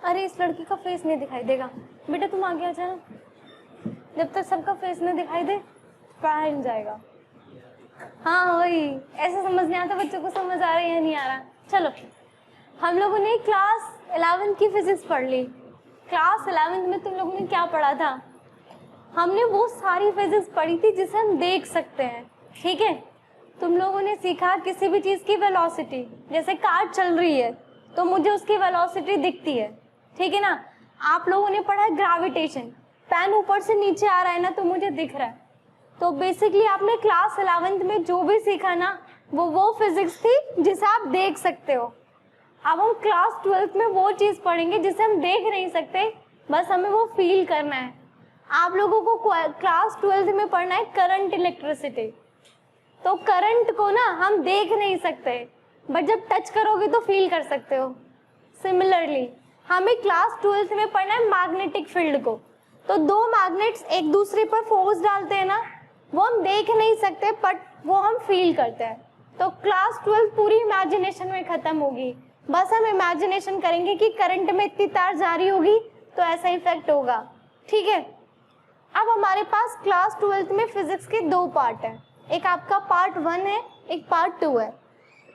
अरे इस लड़की का फेस नहीं दिखाई देगा। बेटा तुम आगे आ जाना, जब तक सबका फेस नहीं दिखाई दे पढ़ाया नहीं जाएगा। हाँ वही, ऐसे समझ नहीं आता बच्चों को समझ आ रहा है या नहीं आ रहा। चलो, हम लोगों ने क्लास 11 की फिजिक्स पढ़ ली। क्लास 11 में तुम लोगों ने क्या पढ़ा था? हमने वो सारी फिजिक्स पढ़ी थी जिसे हम देख सकते हैं, ठीक है। तुम लोगों ने सीखा किसी भी चीज़ की वेलोसिटी, जैसे कार चल रही है तो मुझे उसकी वेलोसिटी दिखती है, ठीक है ना। आप लोगों ने पढ़ा है ग्रेविटेशन, पेन ऊपर से नीचे आ रहा है ना तो मुझे दिख रहा है। तो बेसिकली आपने क्लास 11th में जो भी सीखा ना वो फिजिक्स थी जिसे आप देख सकते हो। अब हम क्लास 12th में वो चीज़ पढ़ेंगे जिसे हम देख नहीं सकते, बस हमें वो फील करना है। आप लोगों को क्लास 12th में पढ़ना है करंट इलेक्ट्रिसिटी। तो करंट को ना हम देख नहीं सकते, बट जब टच करोगे तो फील कर सकते हो। सिमिलरली हमें क्लास 12th में पढ़ना है मैग्नेटिक फील्ड को। तो दो मैग्नेट्स एक दूसरे पर फोर्स डालते हैं ना, वो हम देख नहीं सकते बट वो हम फील करते हैं। तो क्लास 12 पूरी इमेजिनेशन में खत्म होगी। बस हम इमेजिनेशन करेंगे कि करंट में इतनी तार जा रही होगी तो ऐसा इफेक्ट होगा, ठीक है। अब हमारे पास क्लास 12th में फिजिक्स के दो पार्ट हैं, एक आपका पार्ट 1 है, एक पार्ट 2 है।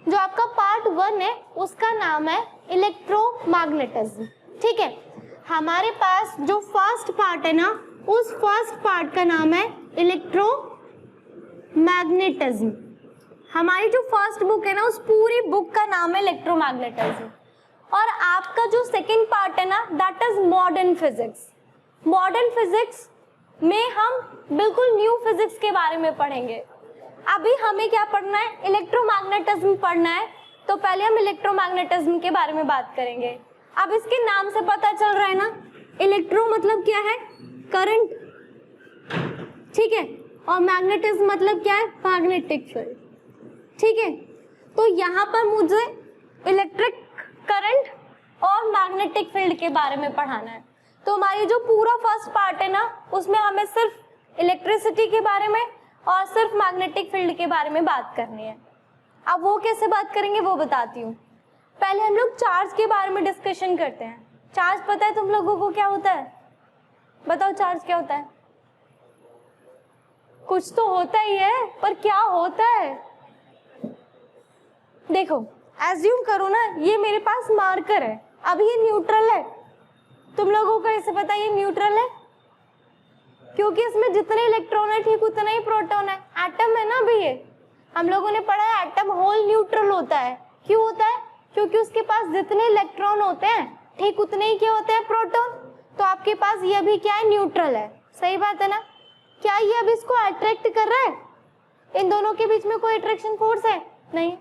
जो आपका पार्ट 1 है उसका नाम है इलेक्ट्रोमैग्नेटिज्म, ठीक है। हमारे पास जो फर्स्ट पार्ट है ना, उस फर्स्ट पार्ट का नाम है इलेक्ट्रोमैग्नेटिज्म। हमारी जो फर्स्ट बुक है ना, उस पूरी बुक का नाम है इलेक्ट्रोमैग्नेटिज्म। और आपका जो सेकंड पार्ट है ना, that is modern physics. Modern physics में हम बिल्कुल न्यू फिजिक्स के बारे में पढ़ेंगे। अभी हमें क्या पढ़ना है? इलेक्ट्रोमैग्नेटिज्म पढ़ना है। तो पहले हम इलेक्ट्रोमैग्नेटिज्म के बारे में बात करेंगे। अब इसके नाम से पता चल रहा है ना, इलेक्ट्रो मतलब क्या है? करंट, ठीक है। और मैग्नेटिज्म मतलब क्या है? मैग्नेटिक फील्ड, ठीक है। तो यहाँ पर मुझे इलेक्ट्रिक करंट और मैग्नेटिक फील्ड के बारे में पढ़ाना है। तो हमारी जो पूरा फर्स्ट पार्ट है ना, उसमें हमें सिर्फ इलेक्ट्रिसिटी के बारे में और सिर्फ मैग्नेटिक फील्ड के बारे में बात करनी है। अब वो कैसे बात करेंगे वो बताती हूँ। पहले हम लोग चार्ज के बारे में डिस्कशन करते हैं। चार्ज पता है तुम लोगों को क्या होता है? बताओ चार्ज क्या होता है? कुछ तो होता ही है, पर क्या होता है? देखो, एज्यूम करो ना, ये मेरे पास मार्कर है, अभी ये न्यूट्रल है। तुम लोगों को ऐसे पता है ये न्यूट्रल है क्योंकि इसमें जितने इलेक्ट्रॉन है ठीक उतना ही प्रोटॉन है। एटम है ना अभी ये, हम लोगों ने पढ़ा है एटम होल न्यूट्रल होता है। क्यों होता है? क्योंकि उसके पास जितने इलेक्ट्रॉन होते हैं ठीक उतने ही क्या होते हैं? प्रोटॉन। तो आपके पास ये भी क्या है? न्यूट्रल है। सही बात है ना? क्या ये अब इसको अट्रैक्ट कर रहा है? इन दोनों के बीच में कोई अट्रैक्शन फोर्स है? नहीं।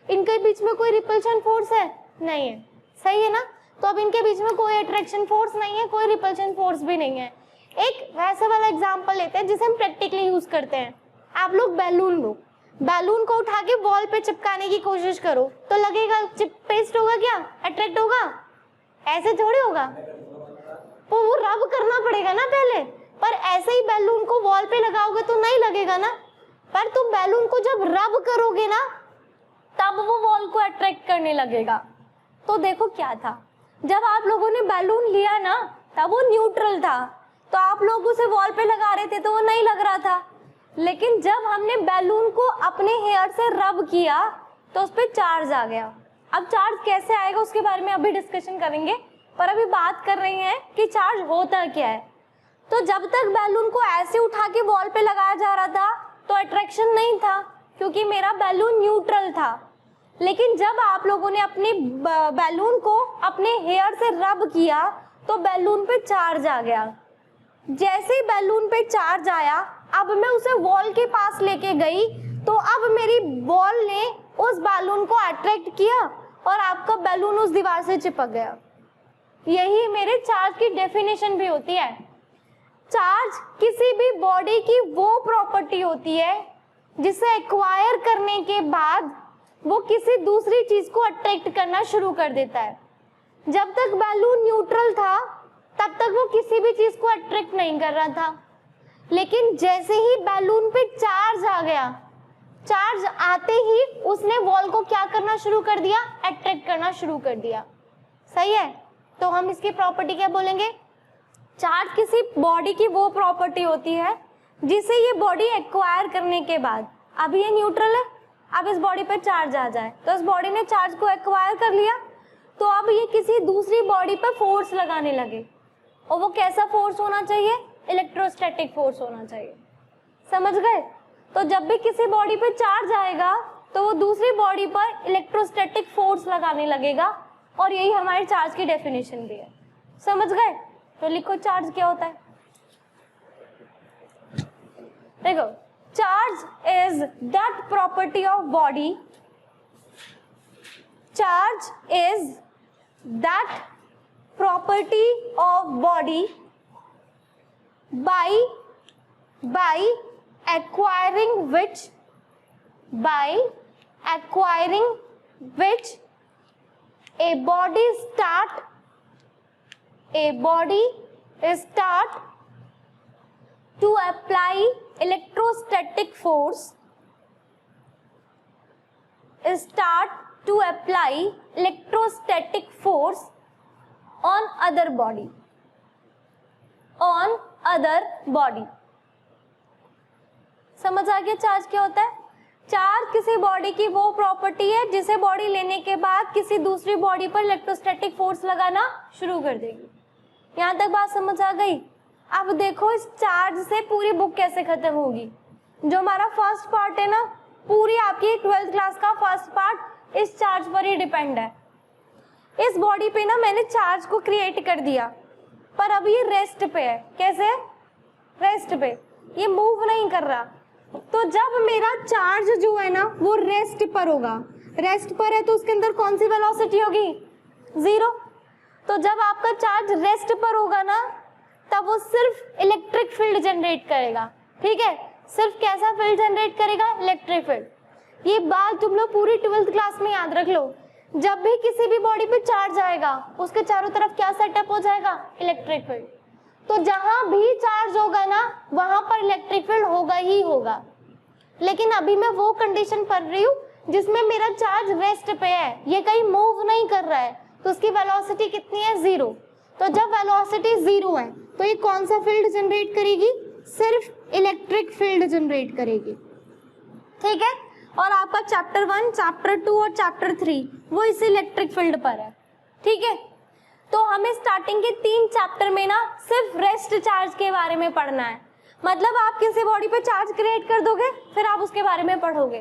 इनके बीच में कोई रिपल्शन फोर्स है? नहीं है। सही है ना? तो अब इनके बीच में कोई अट्रैक्शन फोर्स नहीं है, कोई रिपल्शन फोर्स भी नहीं है। एक वैसे वाला एग्जांपल लेते हैं जिसे हम प्रैक्टिकली यूज करते हैं। आप लोग बैलून लो, बैलून को उठा के वॉल पे चिपकाने की कोशिश करो तो लगेगा पेस्ट होगा क्या? अट्रैक्ट होगा? ऐसे थोड़ी होगा, तो वो रब करना पड़ेगा ना पहले। पर ऐसे ही बैलून को वॉल पे लगाओगे तो नहीं लगेगा ना। पर तुम बैलून को जब रब करोगे ना तब वो वॉल को अट्रैक्ट करने लगेगा। तो देखो क्या था, जब आप लोगों ने बैलून लिया ना तब वो न्यूट्रल था, तो आप लोग उसे वॉल पे लगा रहे थे तो वो नहीं लग रहा था। लेकिन जब हमने बैलून को अपने हेयर से रब किया तो उस पर चार्ज आ गया। अब चार्ज कैसे आएगा उसके बारे में अभी डिस्कशन करेंगे, पर अभी बात कर रहे हैं कि चार्ज होता क्या है। तो जब तक बैलून को ऐसे उठा के वॉल पे लगाया जा रहा था तो अट्रैक्शन नहीं था क्योंकि मेरा बैलून न्यूट्रल था। लेकिन जब आप लोगों ने अपने बैलून को अपने हेयर से रब किया तो बैलून पे चार्ज आ गया। जैसे ही बैलून पे चार्ज आया, अब मैं उसे वॉल के पास लेके गई तो अब मेरी बॉल ने उस बैलून को अट्रैक्ट किया और आपका बैलून उस दीवार से चिपक गया। यही मेरे चार्ज की डेफिनेशन भी होती है। चार्ज किसी भी बॉडी की वो प्रॉपर्टी होती है जिसे एक्वायर करने के बाद वो किसी दूसरी चीज को अट्रैक्ट करना शुरू कर देता है। जब तक बैलून न्यूट्रल था तब तक वो किसी भी चीज को अट्रैक्ट नहीं कर रहा था, लेकिन जैसे ही बैलून पे चार्ज आ गया, चार्ज आते ही उसने वॉल को क्या करना शुरू कर दिया? अट्रैक्ट करना शुरू कर दिया। सही है? तो हम इसकी प्रॉपर्टी क्या बोलेंगे? चार्ज किसी बॉडी की वो प्रॉपर्टी होती है जिसे ये बॉडी एक्वायर करने के बाद, अभी ये न्यूट्रल है, अब इस बॉडी पर चार्ज आ जाए तो इस बॉडी ने चार्ज को एक्वायर कर लिया, तो अब ये किसी दूसरी बॉडी पर फोर्स लगाने लगे, और वो कैसा फोर्स होना चाहिए? इलेक्ट्रोस्टैटिक फोर्स होना चाहिए। समझ गए? तो जब भी किसी बॉडी पे चार्ज आएगा तो वो दूसरी बॉडी पर इलेक्ट्रोस्टैटिक फोर्स लगाने लगेगा, और यही हमारे चार्ज की डेफिनेशन भी है। समझ गए? तो लिखो चार्ज क्या होता है। देखो, charge is that property of body, charge is that property of body by acquiring which a body start to apply electrostatic force, on other body, समझ आ गया चार्ज क्या होता है? चार्ज किसी बॉडी की वो प्रॉपर्टी है जिसे बॉडी लेने के बाद किसी दूसरी बॉडी पर इलेक्ट्रोस्टैटिक फोर्स लगाना शुरू कर देगी। यहाँ तक बात समझ आ गई? अब देखो इस चार्ज से पूरी बुक कैसे खत्म होगी। जो हमारा फर्स्ट पार्ट है ना, पूरी आपकी 12th क्लास का फर्स्ट पार्ट इस चार्ज पर ही डिपेंड है। इस बॉडी पे ना मैंने चार्ज को क्रिएट कर दिया, पर अभी ये रेस्ट पे है। कैसे? रेस्ट पे, ये मूव नहीं कर रहा। तो जब मेरा चार्ज जो है ना वो रेस्ट पर होगा, रेस्ट पर है तो उसके अंदर कौन सी वेलोसिटी होगी? 0। तो जब आपका चार्ज रेस्ट पर होगा ना, तब वो सिर्फ इलेक्ट्रिक फील्ड जनरेट करेगा। ठीक है, सिर्फ कैसा फील्ड जनरेट करेगा? Electric field. ये बात तुम लोग पूरी 12th क्लास में याद रख लो। जब भी किसी भी बॉडी पे चार्ज आएगा उसके चारों तरफ क्या सेटअप हो जाएगा? Electric field. तो जहां भी चार्ज होगा ना वहां पर इलेक्ट्रिक फील्ड होगा ही होगा। लेकिन अभी मैं वो कंडीशन पढ़ रही हूँ जिसमें मेरा चार्ज रेस्ट पे है, ये कहीं मूव नहीं कर रहा है, तो उसकी वेलोसिटी कितनी है? 0। तो जब वेलोसिटी 0 है तो ये कौन सा फील्ड जनरेट करेगी? सिर्फ इलेक्ट्रिक फील्ड जनरेट करेगी। ठीक है, और आपका चैप्टर 1, चैप्टर 2 और चैप्टर 3 वो इस इलेक्ट्रिक फील्ड पर है। ठीक है, तो हमें स्टार्टिंग के 3 चैप्टर में ना सिर्फ रेस्ट चार्ज के बारे में पढ़ना है। मतलब आप किसी बॉडी पे चार्ज क्रिएट कर दोगे, फिर आप उसके बारे में पढ़ोगे।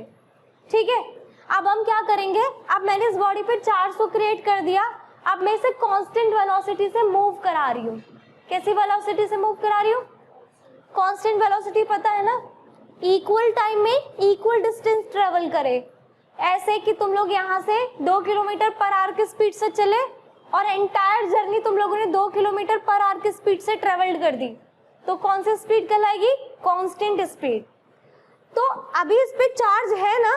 ठीक है, अब हम क्या करेंगे? अब मैंने इस बॉडी पे चार्ज को क्रिएट कर दिया, अब मैं इसे कांस्टेंट वेलोसिटी से मूव करा रही हूँ। कैसी वेलोसिटी से मूव करा रही हूँ? कांस्टेंट वेलोसिटी पता है ना, इक्वल टाइम में इक्वल डिस्टेंस ट्रेवल करे। ऐसे कि तुम लोग यहाँ से 2 किलोमीटर पर आवर की स्पीड से चले और एंटायर जर्नी तुम लोगों ने 2 किलोमीटर पर आवर की स्पीड से ट्रेवल्ड कर दी, तो कौन सी स्पीड कहलाएगी? Constant speed. तो अभी इस पे चार्ज है ना,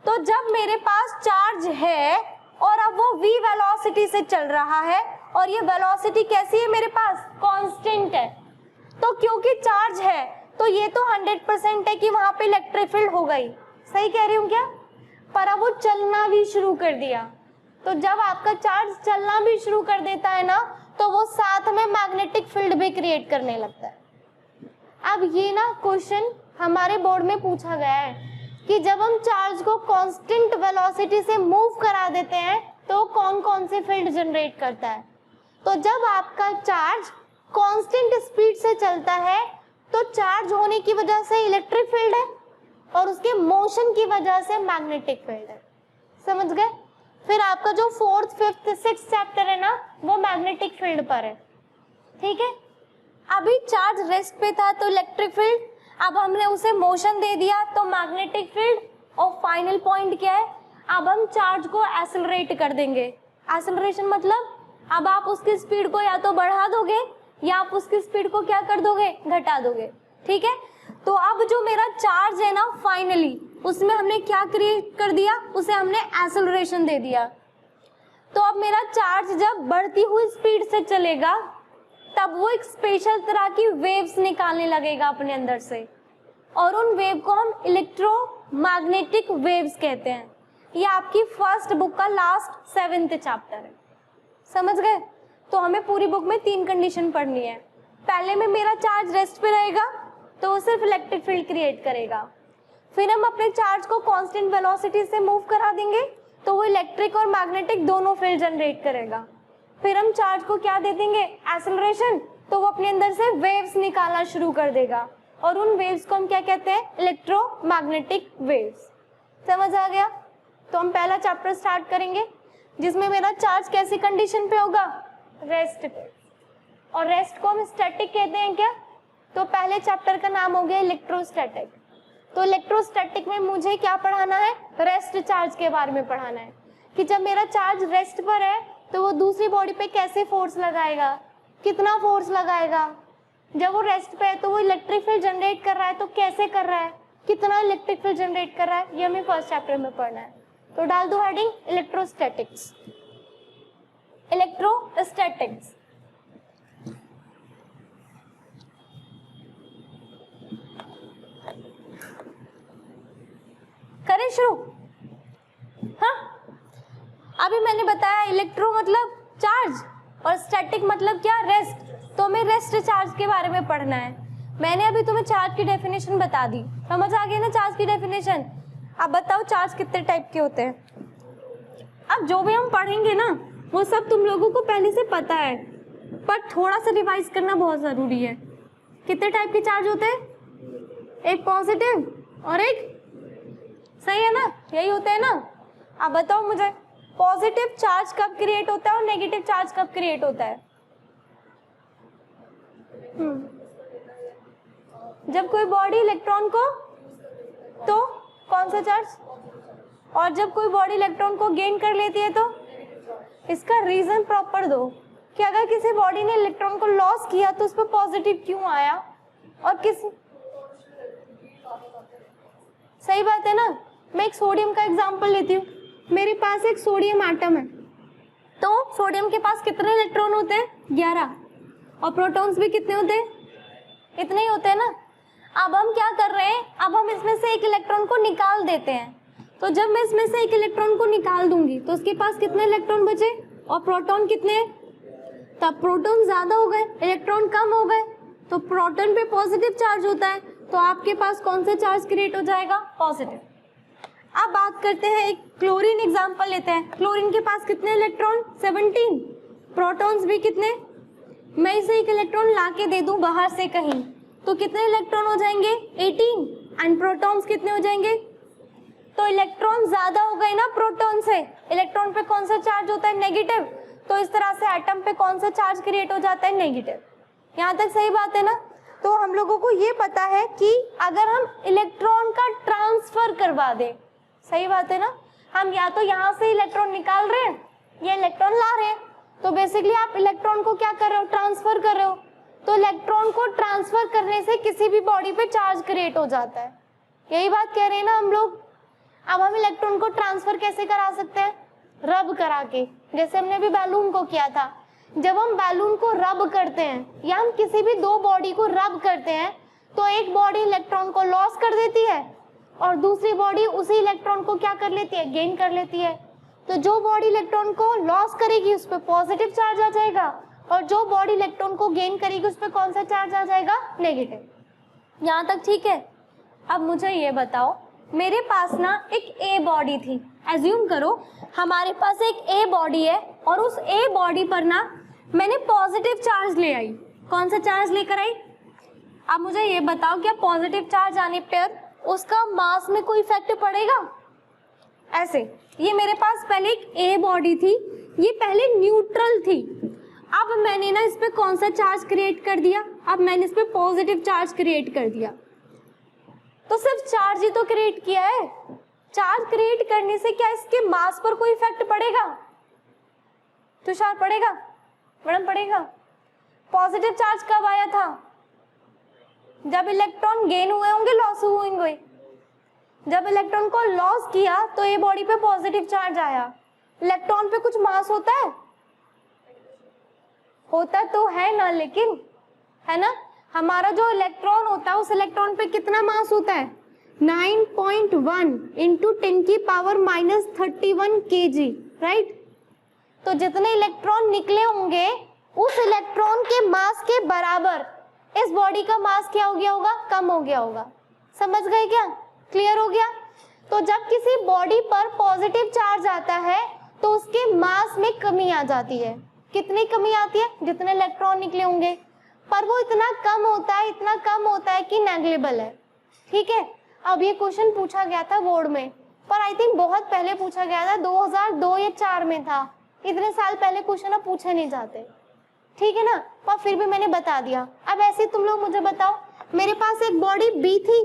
तो जब मेरे पास चार्ज है और अब वो v वेलोसिटी से चल रहा है, और ये वेलोसिटी कैसी है मेरे पास? कांस्टेंट है। तो क्योंकि चार्ज है तो ये तो 100% है कि वहां पे इलेक्ट्रिक फील्ड हो गई। सही कह रही हूँ क्या? पर अब वो चलना भी शुरू कर दिया। तो जब आपका चार्ज चलना भी शुरू कर देता है ना, तो वो साथ में मैग्नेटिक फील्ड भी क्रिएट करने लगता है। अब ये ना क्वेश्चन हमारे बोर्ड में पूछा गया है कि जब हम चार्ज को कांस्टेंट वेलोसिटी से मूव करा देते हैं तो कौन कौन से फील्ड जनरेट करता है। तो जब आपका चार्ज कांस्टेंट स्पीड से चलता है तो चार्ज होने की वजह से इलेक्ट्रिक फील्ड है और उसके मोशन की वजह से मैग्नेटिक फील्ड है। समझ गए? फिर आपका जो 4th, 5th, 6th चैप्टर है ना वो मैग्नेटिक फील्ड पर है। ठीक है, अभी चार्ज रेस्ट पे था तो इलेक्ट्रिक फील्ड, अब हमने उसे मोशन दे दिया तो मैग्नेटिक फील्ड, और फाइनल पॉइंट क्या है? अब हम चार्ज को एक्सेलरेट कर देंगे। एक्सेलरेशन मतलब अब आप उसकी स्पीड को या तो बढ़ा दोगे या आप उसकी स्पीड को क्या कर दोगे? घटा दोगे। ठीक है, तो अब जो मेरा चार्ज है ना फाइनली उसमें हमने क्या क्रिएट कर दिया? उसे हमने एक्सेलरेशन दे दिया। तो अब मेरा चार्ज जब बढ़ती हुई स्पीड से चलेगा तब वो एक स्पेशल तरह की वेव्स निकालने लगेगा अपने अंदर से, और उन वेव को हम इलेक्ट्रोमैग्नेटिक वेव्स कहते हैं। ये आपकी फर्स्ट बुक का लास्ट 7th चैप्टर है। समझ गए? तो हमें पूरी बुक में 3 कंडीशन पढ़नी है। पहले में मेरा चार्ज रेस्ट पे रहेगा तो वो सिर्फ इलेक्ट्रिक फील्ड क्रिएट करेगा। फिर हम अपने चार्ज को कांस्टेंट वेलोसिटी से मूव करा देंगे तो वो इलेक्ट्रिक और मैग्नेटिक दोनों फील्ड जनरेट करेगा। फिर हम चार्ज को क्या दे देंगे, एक्सेलरेशन, तो वो अपने अंदर से वेव्स निकालना शुरू कर देगा और उन वेव्स को हम क्या कहते हैं, इलेक्ट्रोमैग्नेटिक वेव्स। समझ आ गया? तो हम पहला चैप्टर स्टार्ट करेंगे जिसमें मेरा चार्ज कैसी कंडीशन पे होगा, रेस्ट पे। और रेस्ट को हम स्टैटिक कहते हैं क्या? तो पहले चैप्टर का नाम हो गया इलेक्ट्रोस्टैटिक। तो इलेक्ट्रोस्टैटिक में मुझे क्या पढ़ाना है, रेस्ट चार्ज के बारे में पढ़ाना है कि जब मेरा चार्ज रेस्ट पर है तो वो दूसरी बॉडी पे कैसे फोर्स लगाएगा, कितना फोर्स लगाएगा। जब वो रेस्ट पे है तो वो इलेक्ट्रिक फील्ड जनरेट कर रहा है तो कैसे कर रहा है, कितना इलेक्ट्रिक फील्ड जनरेट कर रहा है, ये हमें फर्स्ट चैप्टर में पढ़ना है। तो डाल दो हेडिंग इलेक्ट्रोस्टैटिक्स। इलेक्ट्रोस्टैटिक्स करें शुरू। हाँ, अभी मैंने बताया इलेक्ट्रो मतलब चार्ज और स्टैटिक मतलब क्या, रेस्ट। तो हमें रेस्ट चार्ज के बारे में पढ़ना है। मैंने अभी तुम्हें चार्ज की डेफिनेशन बता दी, समझ आ गई ना चार्ज की डेफिनेशन। अब बताओ चार्ज कितने टाइप के होते हैं। अब जो भी हम पढ़ेंगे ना वो सब तुम लोगों को पहले से पता है, पर थोड़ा सा रिवाइज करना बहुत जरूरी है। कितने टाइप के चार्ज होते हैं, एक पॉजिटिव और एक, सही है ना, यही होते हैं ना। अब बताओ मुझे पॉजिटिव चार्ज कब क्रिएट होता है और नेगेटिव चार्ज कब क्रिएट होता है। जब कोई बॉडी इलेक्ट्रॉन को, तो कौन सा चार्ज, और जब कोई बॉडी इलेक्ट्रॉन को गेन कर लेती है तो। इसका रीजन प्रॉपर दो कि अगर किसी बॉडी ने इलेक्ट्रॉन को लॉस किया तो उस पर पॉजिटिव क्यों आया, और किसी, सही बात है ना। मैं एक सोडियम का एग्जांपल लेती हूँ। मेरे पास एक सोडियम एटम है, तो सोडियम के पास कितने इलेक्ट्रॉन होते हैं, 11, और प्रोटॉन्स भी कितने होते हैं, इतने ही होते हैं ना। अब हम क्या कर रहे हैं, अब हम इसमें से एक इलेक्ट्रॉन को निकाल देते हैं। तो जब मैं इसमें से एक इलेक्ट्रॉन को निकाल दूंगी तो उसके पास कितने इलेक्ट्रॉन बचे और प्रोटॉन कितने, तब प्रोटॉन ज्यादा हो गए, इलेक्ट्रॉन कम हो गए, तो प्रोटॉन पे पॉजिटिव चार्ज होता है, तो आपके पास कौन सा चार्ज क्रिएट हो जाएगा, पॉजिटिव। अब बात करते हैं, एक क्लोरीन एग्जांपल लेते हैं। क्लोरीन के पास कितने इलेक्ट्रॉन, 17, प्रोटॉन्स भी कितने। मैं इसे एक इलेक्ट्रॉन ला के दे दूं बाहर से कहीं तो कितने इलेक्ट्रॉन हो जाएंगे, 18, एंड प्रोटॉन्स कितने हो जाएंगे। तो इलेक्ट्रॉन ज्यादा हो गए ना प्रोटॉन से, इलेक्ट्रॉन पे कौन सा चार्ज होता है, नेगेटिव। तो इस तरह से एटम पे कौन सा चार्ज क्रिएट हो जाता है, नेगेटिव। यहाँ तक सही बात है ना। तो हम लोगों को ये पता है कि अगर हम इलेक्ट्रॉन का ट्रांसफर करवा दें, सही बात है ना, हम या तो यहाँ से इलेक्ट्रॉन निकाल रहे हैं या इलेक्ट्रॉन ला रहे हैं, तो बेसिकली आप इलेक्ट्रॉन को क्या कर रहे हो, ट्रांसफर कर रहे हो। तो इलेक्ट्रॉन को ट्रांसफर करने से किसी भी बॉडी पे चार्ज क्रिएट हो जाता है, यही बात कह रहे हैं ना हम लोग। अब हम इलेक्ट्रॉन को ट्रांसफर कैसे करा सकते हैं, रब करा के, जैसे हमने अभी बैलून को किया था। जब हम बैलून को रब करते हैं या हम किसी भी दो बॉडी को रब करते हैं तो एक बॉडी इलेक्ट्रॉन को लॉस कर देती है और दूसरी बॉडी उसी इलेक्ट्रॉन को क्या कर लेती है, गेन कर लेती है। तो जो बॉडी इलेक्ट्रॉन को लॉस करेगी उस पर पॉजिटिव चार्ज आ जाएगा और जो बॉडी इलेक्ट्रॉन को गेन करेगी उस पर कौन सा चार्ज आ जाएगा, नेगेटिव। यहाँ तक ठीक है। अब मुझे ये बताओ, मेरे पास ना एक ए बॉडी थी, एज्यूम करो हमारे पास एक ए बॉडी है और उस ए बॉडी पर ना मैंने पॉजिटिव चार्ज ले आई। कौन सा चार्ज लेकर आई, अब मुझे ये बताओ क्या पॉजिटिव चार्ज आने पर उसका मास में कोई इफेक्ट पड़ेगा। ऐसे ये मेरे पास पहले एक ए बॉडी थी, ये पहले न्यूट्रल थी। अब मैंने ना इस पे कौन सा चार्ज क्रिएट कर दिया, अब मैंने इस पे पॉजिटिव चार्ज क्रिएट कर दिया। तो सिर्फ चार्ज ही तो क्रिएट किया है, चार्ज क्रिएट करने से क्या इसके मास पर कोई इफेक्ट पड़ेगा, तुषार पड़ेगा, मैडम पड़ेगा। पॉजिटिव चार्ज कब आया था, जब इलेक्ट्रॉन गेन हुए होंगे, लॉस हुए होंगे। जब इलेक्ट्रॉन को लॉस किया तो ये बॉडी पे पॉजिटिव चार्ज आया। इलेक्ट्रॉन पे कुछ मास होता है, होता तो है ना, लेकिन है ना, हमारा जो इलेक्ट्रॉन होता है उस इलेक्ट्रॉन पे कितना मास होता है, 9.1 इंटू 10 की पावर -31 kg, राइट। तो जितने इलेक्ट्रॉन निकले होंगे उस इलेक्ट्रॉन के मास के बराबर इस बॉडी का मास क्या हो गया होगा, कम हो गया होगा। समझ गए क्या, क्लियर हो गया। तो जब किसी बॉडी पर पॉजिटिव चार्ज आता है तो उसके मास में कमी आ जाती है। कितनी कमी आती है, जितने इलेक्ट्रॉन निकले होंगे, पर वो इतना कम होता है, इतना कम होता है कि नेग्लिजिबल है। ठीक है, अब ये क्वेश्चन पूछा गया था बोर्ड में, पर आई थिंक बहुत पहले पूछा गया था, 2002 या 4 में था। इतने साल पहले क्वेश्चन अब पूछे नहीं जाते, ठीक है ना, पर फिर भी मैंने बता दिया। अब ऐसे तुम लोग मुझे बताओ, मेरे पास एक बॉडी बी थी,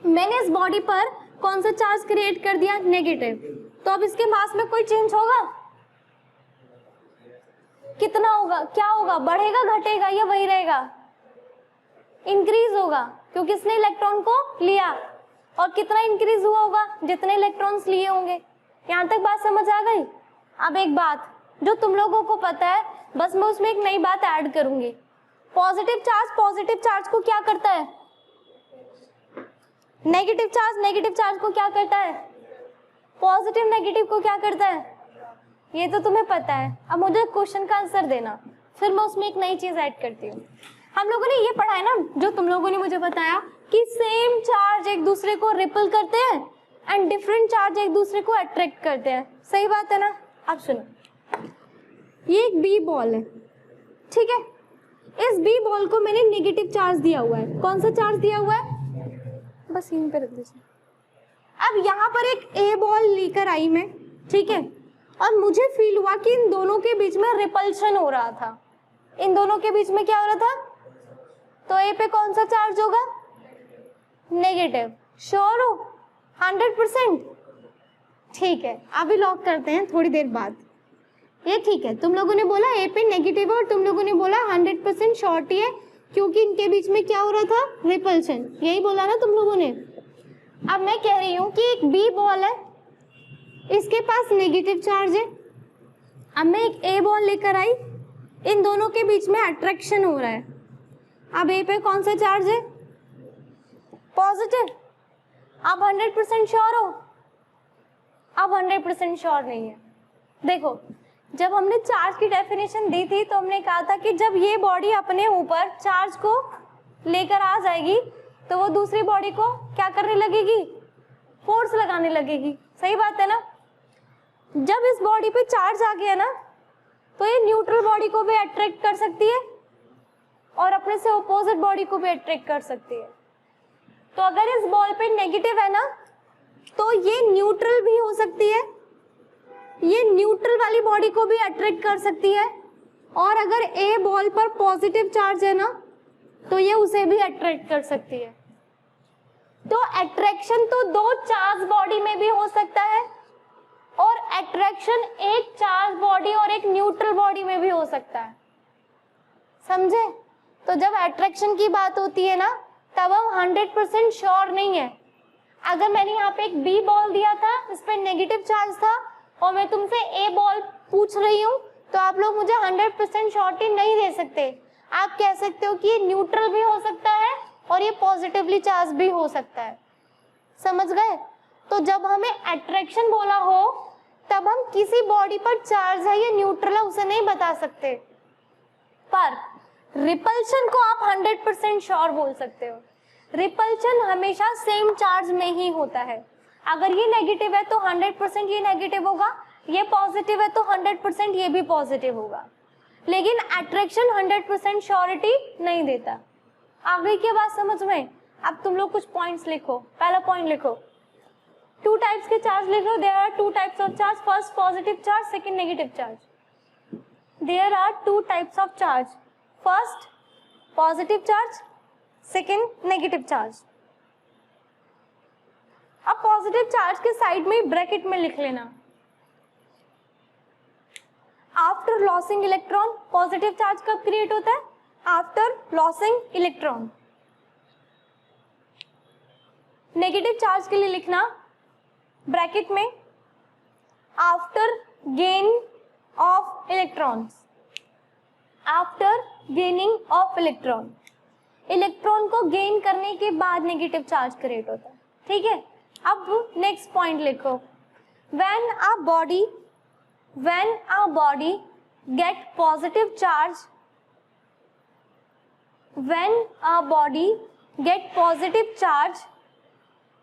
मैंने इस बॉडी पर कौन सा चार्ज क्रिएट कर दिया, नेगेटिव। तो अब इसके मास में कोई चेंज होगा, कितना होगा, क्या होगा, बढ़ेगा घटेगा या वही रहेगा, इंक्रीज होगा, क्योंकि इसने इलेक्ट्रॉन को लिया। और कितना इंक्रीज हुआ होगा, जितने इलेक्ट्रॉन्स लिए होंगे। यहाँ तक बात समझ आ गई। अब एक बात जो तुम लोगों को पता है, बस मैं उसमें एक नई बात ऐड करूंगी। पॉजिटिव चार्ज को क्या करता है, नेगेटिव चार्ज को क्या करता है, पॉजिटिव नेगेटिव को क्या करता है, ये तो तुम्हें पता है। अब मुझे क्वेश्चन का आंसर देना, फिर मैं उसमें एक नई चीज ऐड करती हूँ। हम लोगों ने ये पढ़ा है ना, जो तुम लोगों ने मुझे बताया कि सेम चार्ज एक दूसरे को रिपल करते हैं एंड डिफरेंट चार्ज एक दूसरे को अट्रैक्ट करते हैं। सही बात है ना। अब सुनो, ये एक बी बॉल है, ठीक है, इस बी बॉल को मैंने नेगेटिव चार्ज दिया हुआ है। कौन सा चार्ज दिया हुआ है, बस यहीं पे रख दीजिए। अब यहाँ पर एक ए बॉल लेकर आई मैं, ठीक है, और मुझे फील हुआ कि इन दोनों के बीच में रिपल्शन हो रहा था। इन दोनों के बीच में क्या हो रहा था, तो ए पे कौन सा चार्ज होगा, नेगेटिव। श्योर हो, 100%? ठीक है, अभी लॉक करते हैं थोड़ी देर बाद। ये ठीक है, तुम लोगों ने बोला ए पे नेगेटिव है और तुम लोगों ने बोला 100% श्योरिटी है, क्योंकि इनके बीच में क्या हो रहा था, रिपल्शन। यही बोला ना तुम लोगों ने। अब मैं कह रही हूँ कि एक बी बॉल है, इसके पास नेगेटिव चार्ज है। अब मैं एक ए बॉल लेकर आई, इन दोनों के बीच में अट्रैक्शन हो रहा है। अब ए पे कौन सा चार्ज है, पॉजिटिव। अब 100% श्योर हो, अब 100% श्योर नहीं है। देखो, जब हमने चार्ज की डेफिनेशन दी थी तो हमने कहा था कि जब ये बॉडी अपने ऊपर चार्ज को लेकर आ जाएगी तो वो दूसरी बॉडी को क्या करने लगेगी, फोर्स लगाने लगेगी। सही बात है ना। जब इस बॉडी पे चार्ज आ गया ना तो ये न्यूट्रल बॉडी को भी अट्रैक्ट कर सकती है और अपने से अपोजिट बॉडी को भी अट्रैक्ट कर सकती है। तो अगर इस बॉल पे नेगेटिव है ना तो ये न्यूट्रल भी हो सकती है, ये न्यूट्रल वाली बॉडी को भी अट्रैक्ट कर सकती है, और अगर ए बॉल पर पॉजिटिव चार्ज है ना तो ये उसे भी अट्रैक्ट कर सकती है। तो अट्रैक्शन तो दो चार्ज बॉडी में भी हो सकता है और अट्रैक्शन एक चार्ज बॉडी और एक न्यूट्रल बॉडी में भी हो सकता है। समझे। तो जब अट्रैक्शन की बात होती है ना तब हम 100% श्योर नहीं है। अगर मैंने यहाँ पे एक बी बॉल दिया था, इस पे नेगेटिव चार्ज था, और मैं तुमसे ए बॉल पूछ रही हूँ, तो आप लोग मुझे 100% श्योरिटी नहीं दे सकते। आप कह सकते हो कि ये न्यूट्रल भी हो सकता है और ये पॉजिटिवली चार्ज भी हो सकता है। समझ गए। तो जब हमें अट्रैक्शन बोला हो तब हम किसी बॉडी पर चार्ज है या न्यूट्रल है उसे नहीं बता सकते, पर रिपल्शन को आप 100% श्योर बोल सकते हो। रिपल्शन हमेशा सेम चार्ज में ही होता है। अगर ये नेगेटिव है तो 100% ये नेगेटिव होगा, ये पॉजिटिव है तो 100% ये भी पॉजिटिव होगा। लेकिन अट्रैक्शन 100% श्योरिटी नहीं देता। आ गई क्या बात समझ में। अब तुम लोग कुछ पॉइंट्स लिखो। पहला पॉइंट लिखो, 2 टाइप्स के चार्ज लिख लो। There are 2 types of charge, first positive charge, second negative charge. There are 2 types of charge, first positive charge, second negative charge. अब पॉजिटिव चार्ज के साइड में ब्रैकेट में लिख लेना, after losing electron. Positive charge कब create होता है, after losing electron. Negative charge के लिए लिखना ब्रैकेट में after gain of electrons, after gaining of electron. Electron को गेन करने के बाद नेगेटिव चार्ज क्रिएट होता है। ठीक है। अब नेक्स्ट पॉइंट लिखो, when a body get positive charge, when a body get positive charge,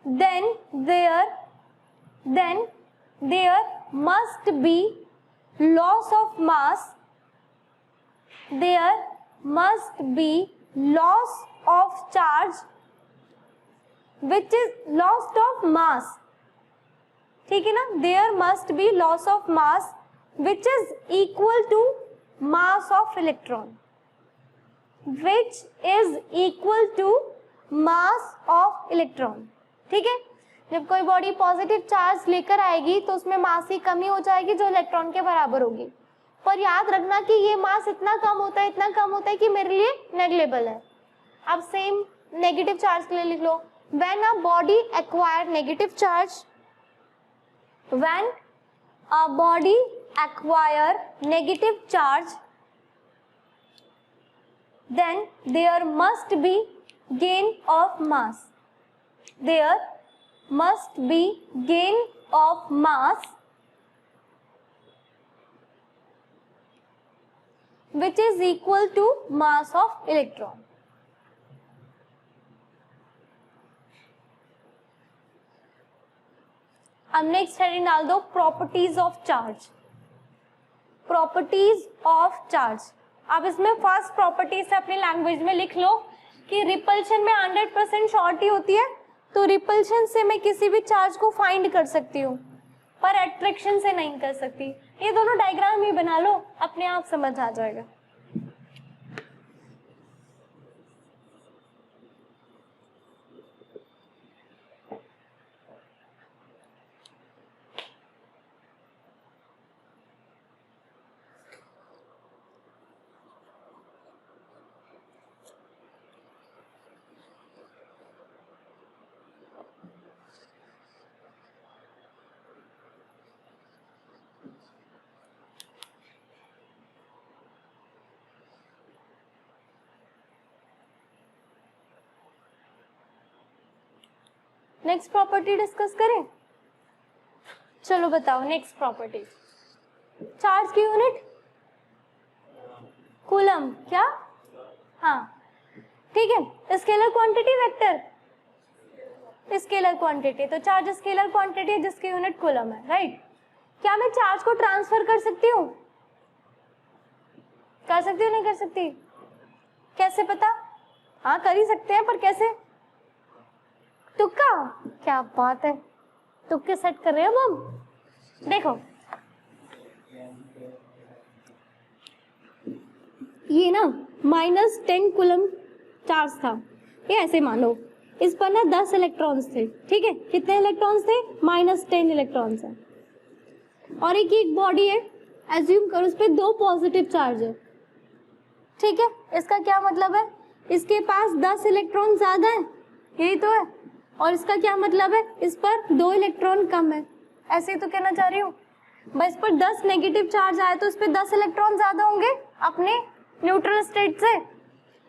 then there must be loss of mass, there must be loss of charge which is loss of mass, ठीक है ना, there must be loss of mass which is equal to mass of electron, which is equal to mass of electron, ठीक है। जब कोई body positive charge लेकर आएगी तो उसमें मास की कमी हो जाएगी जो इलेक्ट्रॉन के बराबर होगी, पर याद रखना कि ये मास इतना कम होता है कि मेरे लिए नेग्लेबल है। अब सेम नेगेटिव चार्ज के लिए लिख लो, when a body acquire negative charge, when a body acquire negative charge, then there must be gain of mass, there must be gain of mass which is equal to mass of electron. अब next heading डाल दो properties of charge, properties of charge. अब इसमें first property से अपनी language में लिख लो कि रिपल्शन में 100% शॉर्टी होती है, तो रिपल्शन से मैं किसी भी चार्ज को फाइंड कर सकती हूँ पर अट्रैक्शन से नहीं कर सकती। ये दोनों डायग्राम ही बना लो, अपने आप समझ आ जाएगा। नेक्स्ट प्रॉपर्टी डिस्कस करें, चलो बताओ नेक्स्ट प्रॉपर्टी। चार्ज की यूनिट कूलम, क्या? हाँ ठीक है। Scalar quantity vector scalar quantity, तो चार्ज स्केलर क्वांटिटी है जिसकी यूनिट कूलम है, राइट। क्या मैं चार्ज को ट्रांसफर कर सकती हूँ? कर सकती हूँ नहीं कर सकती? कैसे पता? हाँ कर ही सकते हैं, पर कैसे? तुक्का, क्या बात है, तुक्के सेट कर रहे हैं हम। देखो ये ना -10 कूलम चार्ज था, ये ऐसे मानो इस पर ना 10 इलेक्ट्रॉन्स थे, ठीक है। कितने इलेक्ट्रॉन्स थे? -10 इलेक्ट्रॉन्स है। और एक बॉडी है, एज्यूम करो उस पर 2 पॉजिटिव चार्ज है, ठीक है। इसका क्या मतलब है? इसके पास 10 इलेक्ट्रॉन ज्यादा है, यही तो है। और इसका क्या मतलब है? इस पर 2 इलेक्ट्रॉन कम है, ऐसे ही तो कहना चाह रही हूँ। बस पर 10 नेगेटिव चार्ज आए तो इस पर 10 इलेक्ट्रॉन ज्यादा होंगे अपने न्यूट्रल स्टेट से।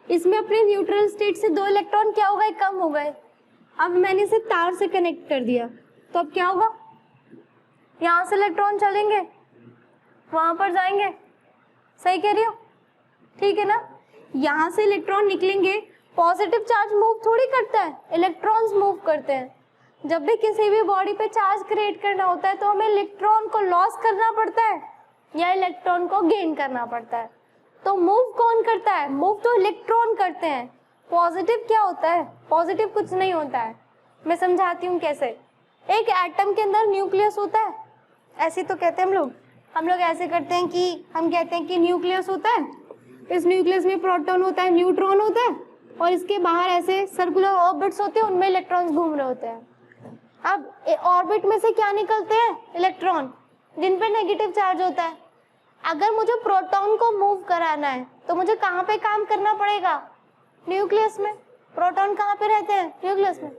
इसमें अपने न्यूट्रल स्टेट से 2 इलेक्ट्रॉन क्या हो गए? कम हो गए। अब मैंने इसे तार से कनेक्ट कर दिया, तो अब क्या होगा? यहाँ से इलेक्ट्रॉन चलेंगे, वहां पर जाएंगे, सही कह रही हो? ठीक है ना। यहाँ से इलेक्ट्रॉन निकलेंगे, पॉजिटिव चार्ज मूव थोड़ी करता है, इलेक्ट्रॉन्स मूव करते हैं। जब भी किसी भी बॉडी पे चार्ज क्रिएट करना होता है तो हमें इलेक्ट्रॉन को लॉस करना पड़ता है या इलेक्ट्रॉन को गेन करना पड़ता है। तो मूव कौन करता है? मूव तो इलेक्ट्रॉन करते हैं। पॉजिटिव क्या होता है? पॉजिटिव कुछ नहीं होता है, मैं समझाती हूँ कैसे। एक एटम के अंदर न्यूक्लियस होता है, ऐसे तो कहते हैं हम लोग ऐसे करते हैं कि हम कहते हैं कि न्यूक्लियस होता है, इस न्यूक्लियस में प्रोटॉन होता है, न्यूट्रॉन होता है, और इसके बाहर ऐसे सर्कुलर ऑर्बिट्स होते हैं, उनमें इलेक्ट्रॉन्स घूम रहे होते हैं। अब ऑर्बिट में से क्या निकलते हैं? इलेक्ट्रॉन, जिन पे नेगेटिव चार्ज होता है। अगर मुझे प्रोटॉन को मूव कराना है तो मुझे कहाँ पे काम करना पड़ेगा? न्यूक्लियस में। प्रोटॉन कहाँ पे रहते हैं? न्यूक्लियस में।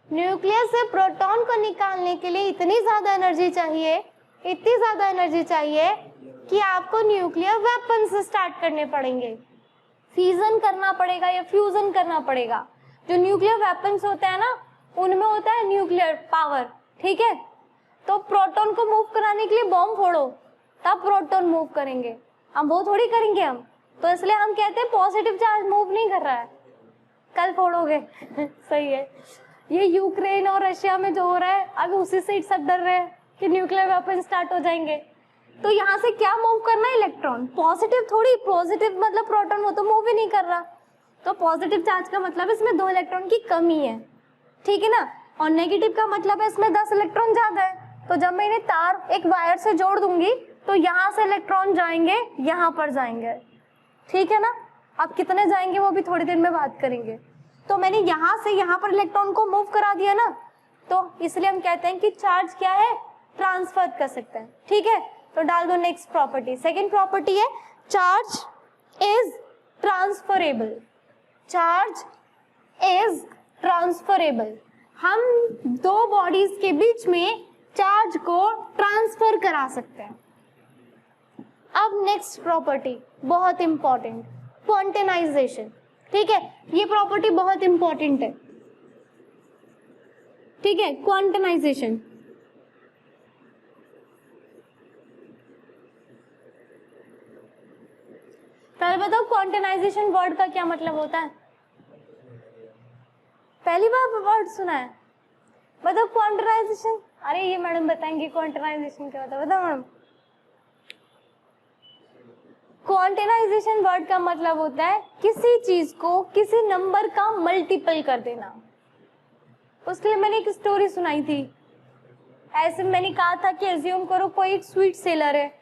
न्यूक्लियस से प्रोटॉन को निकालने के लिए इतनी ज्यादा एनर्जी चाहिए कि आपको न्यूक्लियर वेपन्स स्टार्ट करने पड़ेंगे, फ्यूजन करना पड़ेगा या फ्यूजन करना पड़ेगा। जो न्यूक्लियर वेपन्स होते हैं ना, उनमें होता है न्यूक्लियर पावर, ठीक है। तो प्रोटॉन को मूव कराने के लिए बॉम्ब फोड़ो, तब प्रोटॉन मूव करेंगे, हम वो थोड़ी करेंगे हम। तो इसलिए हम कहते हैं पॉजिटिव चार्ज मूव नहीं कर रहा है, कल फोड़ोगे सही है। ये यूक्रेन और रशिया में जो हो रहा है अभी उसी से सब डर रहे हैं कि न्यूक्लियर वेपन स्टार्ट हो जाएंगे। तो यहाँ से क्या मूव करना है, इलेक्ट्रॉन। पॉजिटिव थोड़ी, पॉजिटिव मतलब प्रोटॉन, वो तो मूव ही नहीं कर रहा। तो पॉजिटिव चार्ज का मतलब इसमें 2 इलेक्ट्रॉन की कमी है, ठीक है ना। और नेगेटिव का मतलब है इसमें 10 इलेक्ट्रॉन ज्यादा है। तो जब मैं इन्हें तार एक वायर से जोड़ दूंगी तो यहाँ से इलेक्ट्रॉन जाएंगे, यहाँ पर जाएंगे, ठीक है ना। अब कितने जाएंगे वो भी थोड़ी देर में बात करेंगे। तो मैंने यहाँ से यहाँ पर इलेक्ट्रॉन को मूव करा दिया ना, तो इसलिए हम कहते हैं कि चार्ज क्या है, ट्रांसफर कर सकते हैं, ठीक है। तो डाल दो नेक्स्ट प्रॉपर्टी। सेकेंड प्रॉपर्टी है charge is transferable. Charge is transferable. हम 2 बॉडीज के बीच में चार्ज को ट्रांसफर करा सकते हैं। अब नेक्स्ट प्रॉपर्टी बहुत इंपॉर्टेंट, क्वांटाइजेशन, ठीक है। ये प्रॉपर्टी बहुत इंपॉर्टेंट है, ठीक है। क्वांटाइजेशन, पहले बताओ क्वांटाइजेशन वर्ड का क्या मतलब होता है। पहली बार वर्ड सुना है, बताओ क्वांटाइजेशन। अरे ये मैडम बताएंगे क्वांटाइजेशन क्या होता है, बताओ मैडम। क्वांटाइजेशन वर्ड का मतलब होता है किसी चीज को किसी नंबर का मल्टीपल कर देना। उसके लिए मैंने एक स्टोरी सुनाई थी। ऐसे मैंने कहा था कि एज्यूम करो कोई एक स्वीट सेलर है,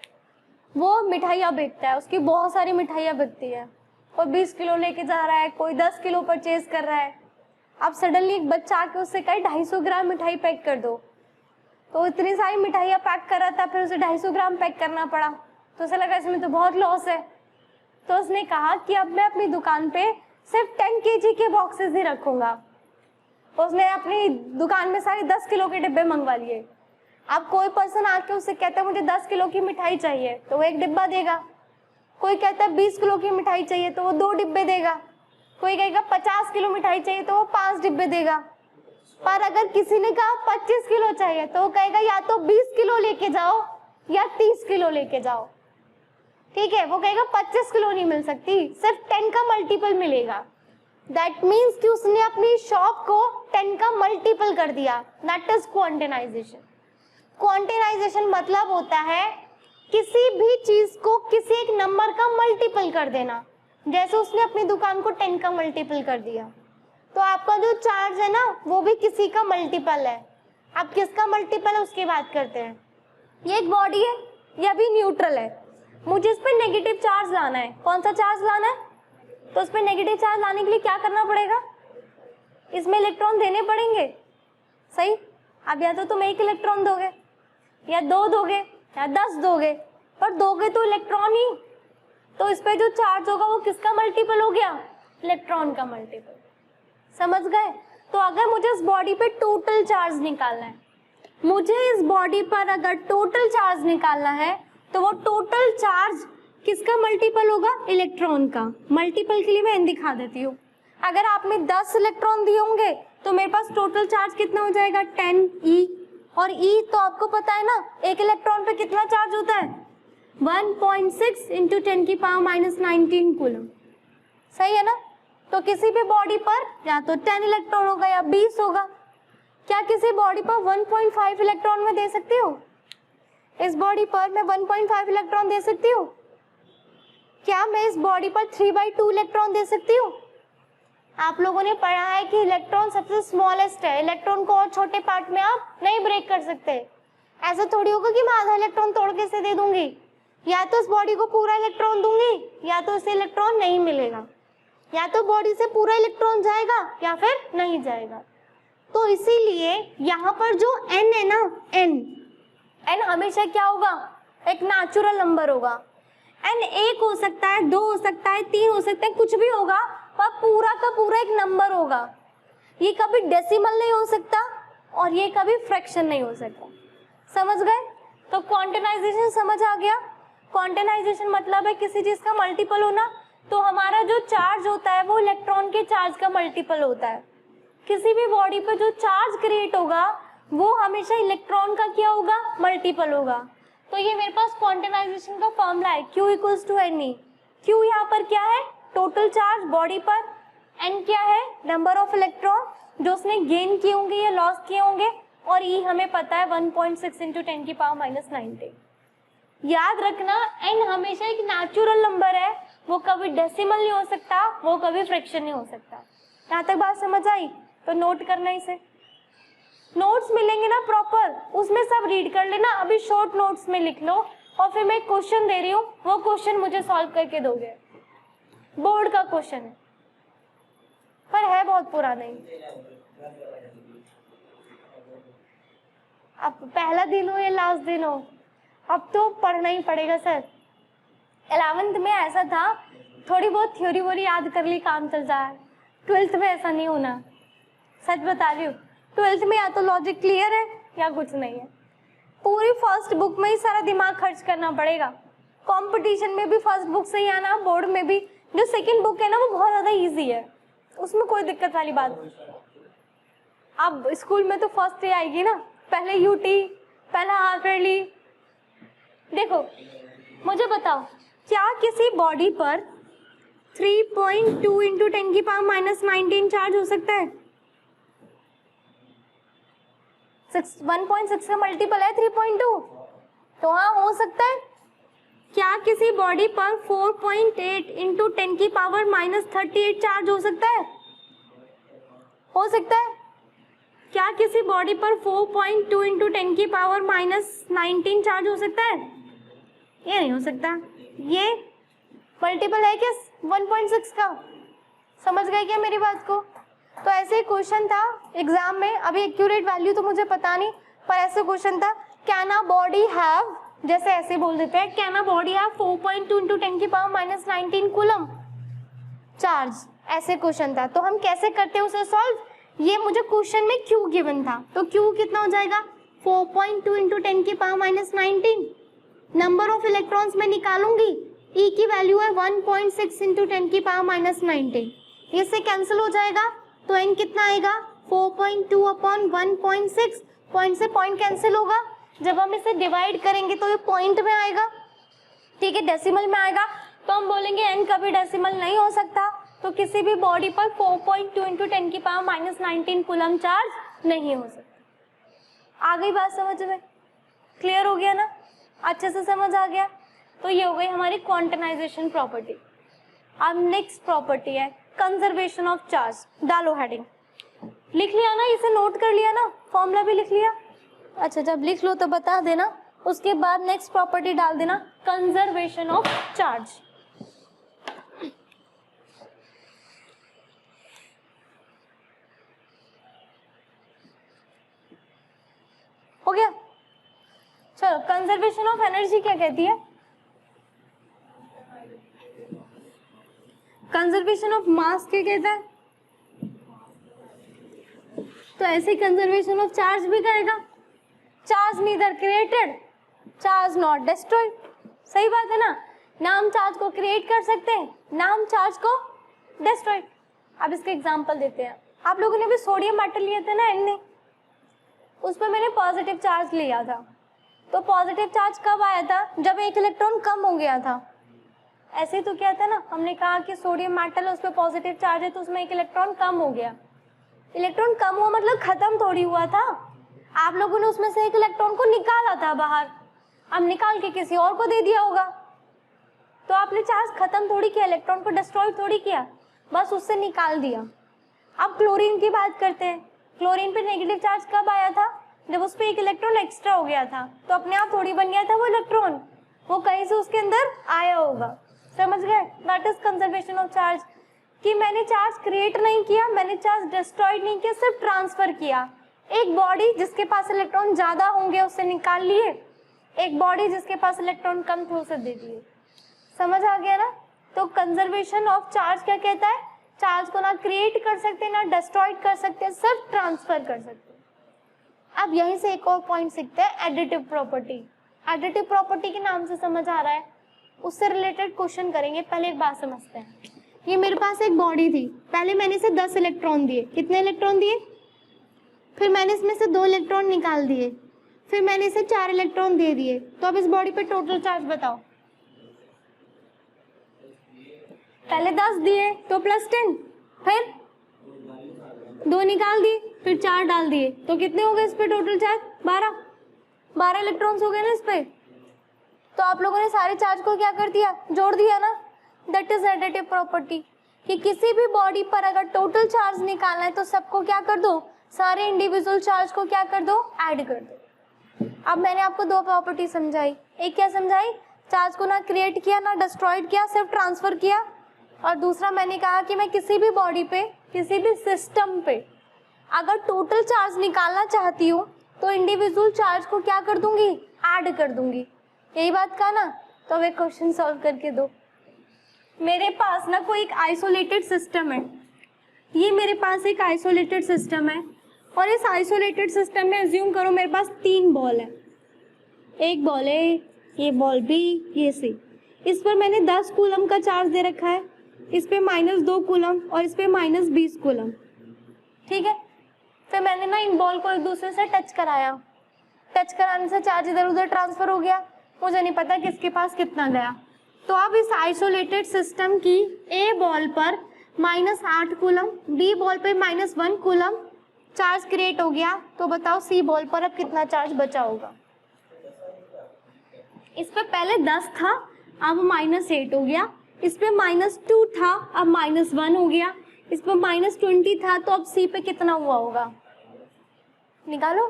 वो मिठाइयाँ बेचता है, उसकी बहुत सारी मिठाइयाँ बिकती है, कोई 20 किलो लेके जा रहा है, कोई 10 किलो परचेज कर रहा है। अब सडनली एक बच्चा आके उससे कहे 250 ग्राम मिठाई पैक कर दो। तो इतनी सारी मिठाइयाँ पैक कर रहा था, फिर उसे 250 ग्राम पैक करना पड़ा। तो उसे लगा इसमें तो बहुत लॉस है। तो उसने कहा कि अब मैं अपनी दुकान पे सिर्फ 10 kg के बॉक्सेस ही रखूंगा। उसने अपनी दुकान में सारे 10 किलो के डिब्बे मंगवा लिए। अब कोई पर्सन आके उससे कहता है मुझे 10 किलो की मिठाई चाहिए, तो वो 1 डिब्बा देगा। कोई कहता है 20 किलो की मिठाई चाहिए, तो वो 2 डिब्बे देगा। कोई कहेगा 50 किलो मिठाई चाहिए, तो वो 5 डिब्बे देगा। पर अगर किसी ने कहा 25 किलो चाहिए, तो वो कहेगा या तो 20 किलो लेके जाओ या 30 किलो लेके जाओ, ठीक है। वो कहेगा 25 किलो नहीं मिल सकती, सिर्फ 10 का मल्टीपल मिलेगा। दैट मीन्स कि उसने अपनी शॉप को 10 का मल्टीपल कर दिया। That is quantization. क्वांटाइजेशन मतलब होता है किसी भी चीज को किसी एक नंबर का मल्टीपल कर देना। जैसे उसने अपनी दुकान को 10 का मल्टीपल कर दिया, तो आपका जो चार्ज है ना वो भी किसी का मल्टीपल है। अब किसका मल्टीपल है उसकी बात करते हैं। ये एक बॉडी है, ये अभी न्यूट्रल है, मुझे इस पर नेगेटिव चार्ज लाना है। कौन सा चार्ज लाना है? तो इस पर नेगेटिव चार्ज लाने के लिए क्या करना पड़ेगा? इसमें इलेक्ट्रॉन देने पड़ेंगे, सही। अब या तो तुम 1 इलेक्ट्रॉन दोगे या 2 दोगे या 10 दोगे, पर दोगे तो इलेक्ट्रॉन ही। तो इस पे जो चार्ज होगा वो किसका मल्टीपल हो गया? इलेक्ट्रॉन का मल्टीपल। समझ गए? तो अगर मुझे इस बॉडी पे टोटल चार्ज निकालना है, मुझे इस बॉडी पर अगर टोटल चार्ज निकालना है, तो वो टोटल चार्ज किसका मल्टीपल होगा? इलेक्ट्रॉन का। मल्टीपल के लिए मैं दिखा देती हूँ। अगर आप में 10 इलेक्ट्रॉन दिए होंगे तो मेरे पास टोटल चार्ज कितना हो जाएगा? 10E। और E तो आपको पता है ना, 1 इलेक्ट्रॉन पे कितना चार्ज होता है? 1.6 इंटू 10 की पावर -19 कूलम, सही है ना। तो किसी भी बॉडी पर या तो 10 इलेक्ट्रॉन होगा या 20 होगा। क्या किसी बॉडी पर 1.5 इलेक्ट्रॉन में दे सकती हूँ? इस बॉडी पर मैं 1.5 इलेक्ट्रॉन दे सकती हूँ? क्या मैं इस बॉडी पर 3/2 इलेक्ट्रॉन दे सकती हूँ? आप लोगों ने पढ़ा है कि इलेक्ट्रॉन सबसे स्मॉलेस्ट है, इलेक्ट्रॉन को और छोटे पार्ट में आप नहीं ब्रेक कर सकते। ऐसा थोड़ी होगा कि मैं आधा इलेक्ट्रॉन तोड़ के इसे दे दूंगी। या तो इस बॉडी को पूरा इलेक्ट्रॉन दूंगी या तो इसे इलेक्ट्रॉन नहीं मिलेगा, या तो बॉडी से पूरा इलेक्ट्रॉन जाएगा या फिर नहीं जाएगा। तो इसीलिए यहाँ पर जो n है ना, n हमेशा क्या होगा? एक नेचुरल नंबर होगा। n 1 हो सकता है, 2 हो सकता है, 3 हो सकता है, कुछ भी होगा, पर पूरा का पूरा एक नंबर होगा। ये कभी डेसिमल नहीं हो सकता और ये कभी फ्रैक्शन नहीं हो सकता। समझ गए? तो क्वांटाइजेशन समझ आ गया। क्वांटाइजेशन मतलब है किसी चीज का मल्टीपल होना। तो हमारा जो चार्ज होता है वो इलेक्ट्रॉन के चार्ज का मल्टीपल होता है। किसी भी बॉडी पर जो चार्ज क्रिएट होगा वो हमेशा इलेक्ट्रॉन का क्या होगा? मल्टीपल होगा। तो ये मेरे पास क्वांटाइजेशन का फॉर्मूला है, Q equals to NE। Q यहाँ पर क्या है, टोटल चार्ज बॉडी पर, N क्या है, नंबर ऑफ इलेक्ट्रॉन जो उसने गेन किए होंगे या लॉस किए होंगे, और E हमें पता है 1.6 इंटू 10 की पावर माइनस 19। याद रखना N हमेशा एक नेचुरल नंबर है, वो कभी डेसिमल नहीं हो सकता, वो कभी फ्रैक्शन नहीं हो सकता। यहाँ तक बात समझ आई? तो नोट करना इसे, नोट्स मिलेंगे ना प्रॉपर, उसमें सब रीड कर लेना। अभी शॉर्ट नोट्स में लिख लो और फिर मैं क्वेश्चन दे रही हूँ, वो क्वेश्चन मुझे सॉल्व करके दोगे। बोर्ड का क्वेश्चन है पर है बहुत पुराना ही। अब पहला दिन हो या लास्ट दिन हो, अब तो पढ़ना ही पड़ेगा सर। 11th में ऐसा था, थोड़ी बहुत थ्योरी वोरी याद कर ली काम चल जाए। 12th में ऐसा नहीं होना, सच बता रही हूँ। 12th में या तो लॉजिक क्लियर है या कुछ नहीं है। पूरी फर्स्ट बुक में ही सारा दिमाग खर्च करना पड़ेगा। कंपटीशन में भी फर्स्ट बुक से ही आना, बोर्ड में भी। जो सेकंड बुक है ना वो बहुत ज़्यादा इजी है, उसमें कोई दिक्कत वाली बात नहीं। अब स्कूल में तो फर्स्ट ही आएगी ना, पहले यूटी, पहला हाफ ईयरली। देखो मुझे बताओ, क्या किसी बॉडी पर 3.2 इंटू 10 की पावर माइनस 19 चार्ज हो सकता है? 1.6 का मल्टीपल है 3.2, तो हाँ हो सकता है। क्या किसी बॉडी पर 4.8 इंटू 10 की पावर माइनस 38 चार्ज हो सकता है? हो सकता है। क्या किसी बॉडी पर 4.2 इंटू 10 की पावर माइनस 19 चार्ज हो सकता है? ये नहीं हो सकता। ये मल्टीपल है क्या 1.6 का? समझ गए क्या मेरी बात को? तो ऐसे क्वेश्चन था एग्जाम में, अभी एक्यूरेट वैल्यू तो मुझे पता नहीं, पर ऐसे क्वेश्चन था, कैन अ बॉडी हैव, जैसे ऐसे बोल देते हैं, can a body have 4.2 into 10 की पावर माइनस 19 कूलम चार्ज, ऐसे क्वेश्चन था। तो हम कैसे करते हैं उसे सॉल्व? ये मुझे क्वेश्चन में Q गिवन था, तो Q कितना हो जाएगा, 4.2 इंटू 10 की power minus 19। Number of electrons में निकालूंगी, E की वैल्यू है 1.6 इंटू 10 की पावर माइनस 19, इससे कैंसिल हो जाएगा, तो n कितना आएगा, 4.2 अपॉन 1.6, पॉइंट से पॉइंट कैंसिल होगा। जब हम इसे डिवाइड करेंगे तो ये पॉइंट में आएगा, ठीक है, डेसिमल में आएगा, तो हम बोलेंगे n कभी डेसिमल नहीं हो सकता, तो किसी भी बॉडी पर 4.2 इंटू 10 की पावर माइनस 19 कूलम चार्ज नहीं हो सकता। आ गई बात समझ में? क्लियर हो गया ना? अच्छे से समझ आ गया? तो ये हो गई हमारी क्वांटाइजेशन प्रॉपर्टी। अब नेक्स्ट प्रॉपर्टी है कंजर्वेशन ऑफ चार्ज। डालो हेडिंग, लिख लिया ना, इसे नोट कर लिया ना, फॉर्मूला भी लिख लिया? अच्छा, जब लिख लो तो बता देना, उसके बाद नेक्स्ट प्रॉपर्टी डाल देना, कंजर्वेशन ऑफ चार्ज। हो गया? चलो, कंजर्वेशन ऑफ एनर्जी क्या कहती है? कंजर्वेशन ऑफ मास क्या कहता है? तो ऐसे कंजर्वेशन ऑफ चार्ज भी कहेगा, charge neither created, charge not destroyed. सही बात है ना? ना हम चार्ज को क्रिएट कर सकते हैं, ना हम चार्ज को डिस्ट्रॉय। अब इसका एग्जांपल देते हैं। आप लोगों ने भी सोडियम मेटल लिए थे ना, इनने, उस पर मैंने पॉजिटिव चार्ज लिया था। तो पॉजिटिव चार्ज कब आया था? जब एक इलेक्ट्रॉन कम हो गया था। ऐसे तो क्या था ना, हमने कहा कि सोडियम मेटल, उस पर पॉजिटिव चार्ज है तो उसमें एक इलेक्ट्रॉन कम हो गया। इलेक्ट्रॉन कम हुआ मतलब खत्म थोड़ी हुआ था, आप लोगों ने उसमें से एक इलेक्ट्रॉन को निकाला था बाहर, अब निकाल के किसी और को दे दिया होगा। तो आपने चार्ज खत्म थोड़ी किया, इलेक्ट्रॉन को डिस्ट्रॉय थोड़ी किया, बस उससे निकाल दिया। अब क्लोरीन की बात करते हैं। क्लोरीन पे नेगेटिव चार्ज कब आया था? जब उस पर एक इलेक्ट्रॉन एक्स्ट्रा हो गया था, तो अपने आप थोड़ी बन गया था वो इलेक्ट्रॉन, वो कहीं से उसके अंदर आया होगा। समझ गए? That is conservation of charge, कि मैंने चार्ज क्रिएट नहीं किया, मैंने चार्ज डिस्ट्रॉयड नहीं किया, सिर्फ ट्रांसफर किया। एक बॉडी जिसके पास इलेक्ट्रॉन ज्यादा होंगे उससे निकाल लिए, एक बॉडी जिसके पास इलेक्ट्रॉन कम थे उसे दे दिए। समझ आ गया ना? तो कंजर्वेशन ऑफ चार्ज क्या कहता है? चार्ज को ना क्रिएट कर सकते, ना डिस्ट्रॉयड कर सकते, सिर्फ ट्रांसफर कर सकते। अब यहीं से एक और पॉइंट सीखते हैं, एडिटिव प्रॉपर्टी। एडिटिव प्रॉपर्टी के नाम से समझ आ रहा है, उससे रिलेटेड क्वेश्चन करेंगे। पहले एक बात समझते हैं। ये मेरे पास एक बॉडी थी, पहले मैंने इसे 10 इलेक्ट्रॉन दिए। कितने इलेक्ट्रॉन दिए? फिर मैंने इसमें से 2 इलेक्ट्रॉन निकाल दिए, फिर मैंने इसे 4 इलेक्ट्रॉन दे दिए, तो अब इस बॉडी पे टोटल चार्ज बताओ। पहले 10 दिए तो +10, फिर 2 निकाल दिए, फिर 4 डाल दिए, तो कितने हो गए इस पे टोटल चार्ज? 12 इलेक्ट्रॉन्स हो गए ना इस पे। तो आप लोगों ने सारे चार्ज को क्या कर दिया? जोड़ दिया ना। दैट इज एडिटिव प्रॉपर्टी, कि किसी भी बॉडी पर अगर टोटल चार्ज निकालना है तो सबको क्या कर दो? सारे इंडिविजुअल चार्ज को क्या कर दो? ऐड कर दो। अब मैंने आपको 2 प्रॉपर्टी समझाई। एक क्या समझाई? चार्ज को ना क्रिएट किया ना डिस्ट्रॉयड किया, सिर्फ ट्रांसफर किया। और दूसरा मैंने कहा कि मैं किसी भी बॉडी पे, किसी भी सिस्टम पे अगर टोटल चार्ज निकालना चाहती हूँ तो इंडिविजुअल चार्ज को क्या कर दूंगी? ऐड कर दूंगी। यही बात कहा ना? तो अब एक क्वेश्चन सॉल्व करके दो। मेरे पास ना कोई एक आइसोलेटेड सिस्टम है, ये मेरे पास एक आइसोलेटेड सिस्टम है, और इस आइसोलेटेड सिस्टम में अज्यूम करो मेरे पास 3 बॉल है। एक बॉल है, ये बॉल बी, ये सी। इस पर मैंने 10 कूलम का चार्ज दे रखा है, इस पे -2 कूलम और इस पे -20 कूलम। ठीक है, फिर मैंने ना इन बॉल को एक दूसरे से टच कराया। टच कराने से चार्ज इधर उधर ट्रांसफर हो गया, मुझे नहीं पता किसके पास कितना गया। तो अब इस आइसोलेटेड सिस्टम की ए बॉल पर -8 कूलम, बी बॉल पे -1 कूलम चार्ज क्रिएट हो गया। तो बताओ सी बॉल पर अब कितना चार्ज बचा होगा? इस पे पहले 10 था, अब -8 हो गया। इस पे -2 था, अब -1 हो गया। इस पे -20 था, तो अब सी पे कितना हुआ होगा? निकालो,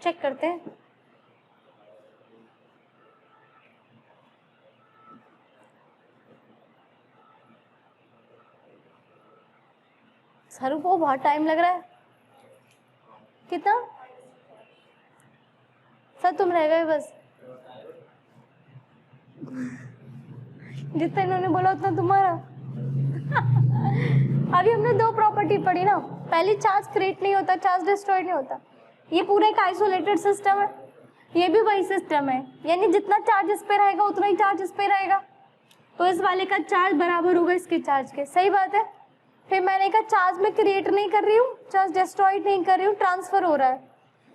चेक करते हैं। सर को बहुत टाइम लग रहा है। कितना? सर तुम रह गए बस, जितना इन्होंने बोला उतना तुम्हारा। अभी हमने 2 प्रॉपर्टी पढ़ी ना, पहली चार्ज क्रिएट नहीं होता, चार्ज डिस्ट्रॉयड नहीं होता। ये पूरा एक आइसोलेटेड सिस्टम है, ये भी वही सिस्टम है, यानी जितना चार्ज इस पे रहेगा उतना ही चार्ज इस पे रहेगा। तो इस वाले का चार्ज बराबर होगा इसके चार्ज के। सही बात है। फिर मैंने कहा चार्ज में क्रिएट नहीं कर रही हूँ, चार्ज डिस्ट्रॉयड नहीं कर रही हूँ, ट्रांसफर हो रहा है।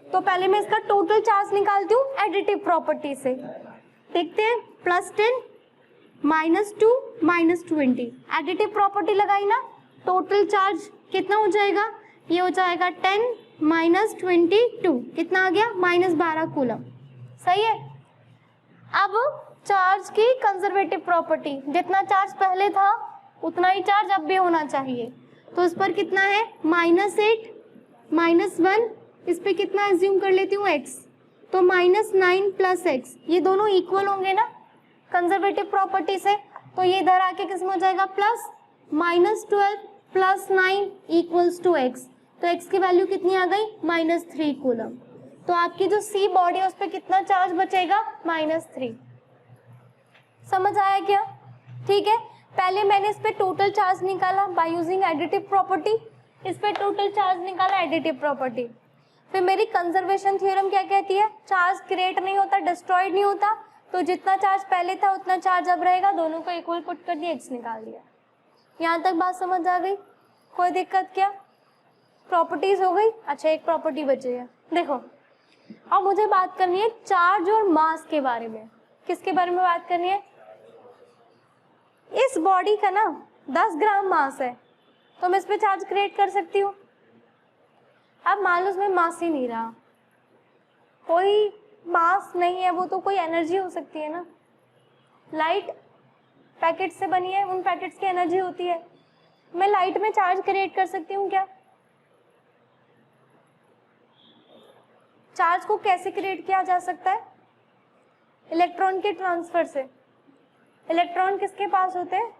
तो पहले मैं इसका टोटल चार्ज निकालती हूँ एडिटिव प्रॉपर्टी से। देखते हैं, +10 -2 -20, एडिटिव प्रॉपर्टी लगाई ना, टोटल चार्ज कितना हो जाएगा? ये हो जाएगा 10 -22, कितना आ गया? -12 कूलम। सही है। अब चार्ज की कंजर्वेटिव प्रॉपर्टी, जितना चार्ज पहले था उतना ही चार्ज अब भी होना चाहिए। तो इस पर कितना है? -8 -1, इस पे कितना एज्यूम कर लेती हूँ? x, तो -9 + x, ये दोनों इक्वल होंगे ना कंजर्वेटिव प्रॉपर्टी से। तो ये इधर आके किसमें हो जाएगा? Plus, -12 + 9 = x। तो x की वैल्यू कितनी आ गई? -3 कूलम। तो आपकी जो सी बॉडी है उस पर कितना चार्ज बचेगा? -3। समझ आया क्या? ठीक है, पहले मैंने इस पे टोटल चार्ज निकाला बाय यूजिंग एडिटिव प्रॉपर्टी, इस पे टोटल चार्ज निकाला एडिटिव प्रॉपर्टी। फिर मेरी कंजर्वेशन थ्योरम क्या कहती है? चार्ज क्रिएट नहीं होता, डिस्ट्रॉयड नहीं होता, तो जितना चार्ज पहले था उतना चार्ज अब रहेगा, दोनों को इक्वल पुट कर दिया, x निकाल दिया। यहाँ तक बात समझ आ गई? कोई दिक्कत क्या? प्रॉपर्टीज हो गई। अच्छा, एक प्रॉपर्टी बची है, देखो। अब मुझे बात करनी है चार्ज और मास के बारे में। किसके बारे में बात करनी है? इस बॉडी का ना 10 ग्राम मास है, तो मैं इस पे चार्ज क्रिएट कर सकती हूँ। अब मान लो उसमें मास ही नहीं रहा, कोई मास नहीं है, वो तो कोई एनर्जी हो सकती है ना। लाइट पैकेट से बनी है, उन पैकेट्स की एनर्जी होती है। मैं लाइट में चार्ज क्रिएट कर सकती हूँ क्या? चार्ज को कैसे क्रिएट किया जा सकता है? इलेक्ट्रॉन के ट्रांसफर से। इलेक्ट्रॉन किसके पास होते हैं?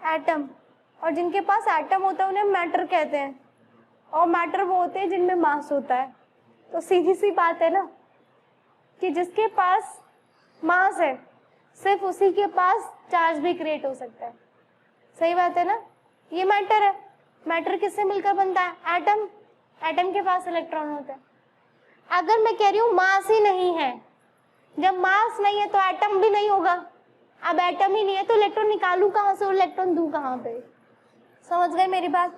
एटम। और जिनके पास एटम होता है उन्हें मैटर कहते हैं, और मैटर वो होते हैं जिनमें मास होता है। तो सीधी सी बात है ना कि जिसके पास मास है सिर्फ उसी के पास चार्ज भी क्रिएट हो सकता है। सही बात है ना? ये मैटर है, मैटर किससे मिलकर बनता है? एटम। एटम के पास इलेक्ट्रॉन होता है। अगर मैं कह रही हूँ मास ही नहीं है, जब मास नहीं है तो एटम भी नहीं होगा। अब एटम ही नहीं है तो इलेक्ट्रॉन निकालूं कहाँ से और इलेक्ट्रॉन दूं कहाँ पे? समझ गए मेरी बात?